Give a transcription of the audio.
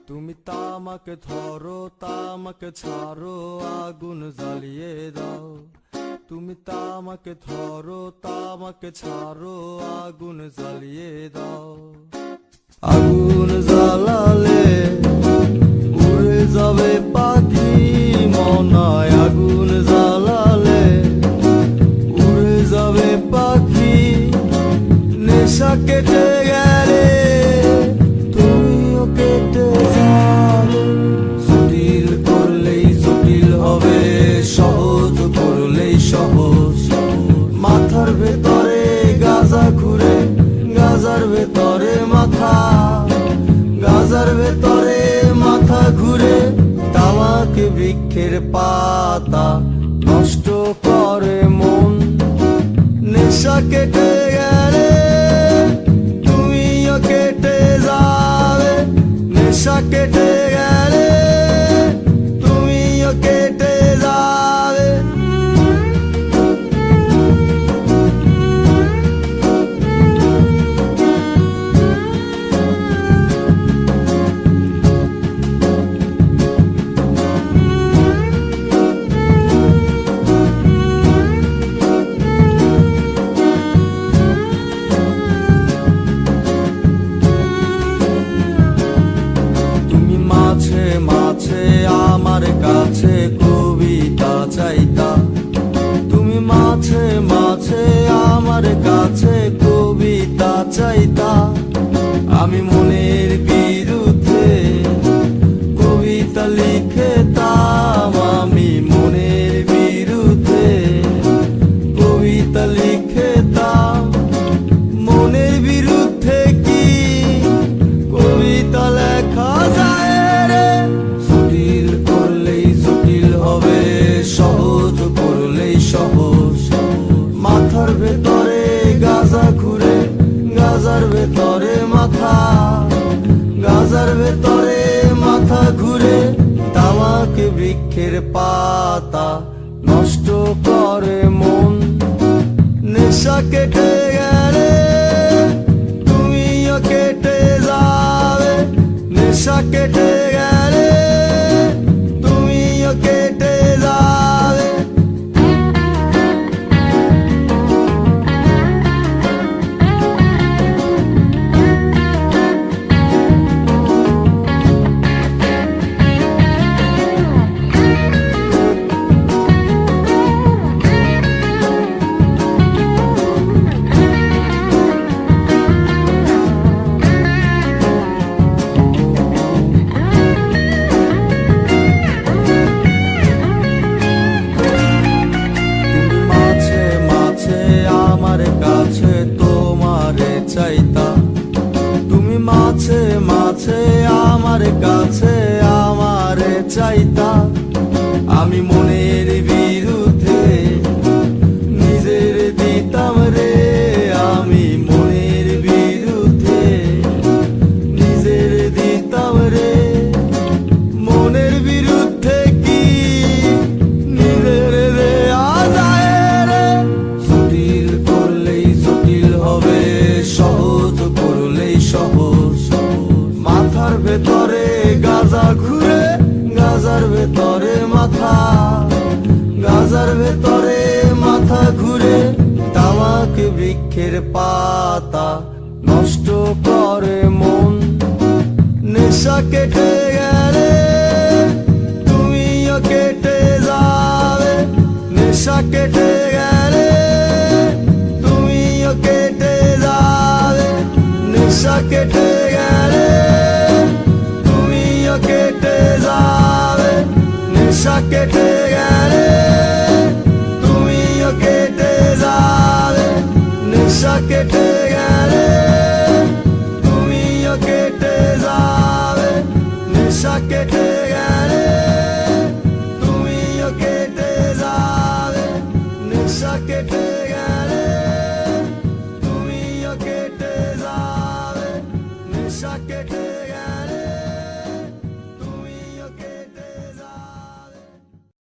তুমি তামাকে ধরো তামাকে ছাড়ো আগুন জ্বালিয়ে দাও। তুমি তামাকে ধরো তামাকে ছাড়ো আগুন জ্বালিয়ে দাও। আগুন জ্বালালে উড়ে যাবে পাখি মনায়। আগুন জ্বালালে উড়ে যাবে পাখি। নেশা কেটে গেলে তুমিও কেটে যাবে। জটিল করলেই জটিল হবে, সহজ করলেই সহজ। মাথার ভেতরে গাজা ঘুরে, গাজার ভেতরে মাথা, গাজার ভেতরে মাথা ঘুরে। তামাক বৃক্ষের পাতা নষ্ট করে মন। নেশা কেটে গেলে তুমিও কেটে যাবে। নেশা কেটে গেলে তুমিও কেটে যাবে। মাঝে আমার কাছে কবিতা চাইতা। তুমি মাঝে মাঝে আমার কাছে কবিতা চাইতা। আমি মনের বিরুদ্ধে কবিতা লিখতাম। আমি মনের বিরুদ্ধে কবিতা লিখতাম। মনের বিরুদ্ধে কি কবিতা লেখা যায়? সহজ করলেই সহজ। মাথার ভেতরে গাজা ঘুরে, গাজার ভেতরে মাথা, গাজার ভেতরে মাথা ঘুরে। তামাক বৃক্ষের পাতা নষ্ট করে মন। নেশা কেটে গেলে তুমিও কেটে যাবে। নেশা কেটে গেলে তুমিও কেটে যাবে। তোমারে চাইতা। তুমি মাঝে মাঝে আমার কাছে আমারে চাইতা। আমি মনের বিরুদ্ধে নিজের দিতাম রে। আমি মনের বিরুদ্ধে নিজের দিতাম রে। মনের বিরুদ্ধে কি নিজের দেয়া যায় রে? জটিল করলেই জটিল হবে, সহজ করলেই সহজ। মাথার ভেতরে গাজা ঘুরে, গাজার ভেতরে মাথা, গাজার ভেতরে মাথা ঘুরে। তামাক বৃক্ষের পাতা নষ্ট করে মন। নেশা কেটে গেলে তুমিও কেটে যাবে। নেশা কেটে গেলে তুমিও কেটে যাবে। নেশা কেটে গেলে তুমিও কেটে যাবে। নেশা কেটে গেলে তুমিও কেটে যাবে। নেশা কেটে গেলে তুমিও কেটে যাবে। নেশা কেটে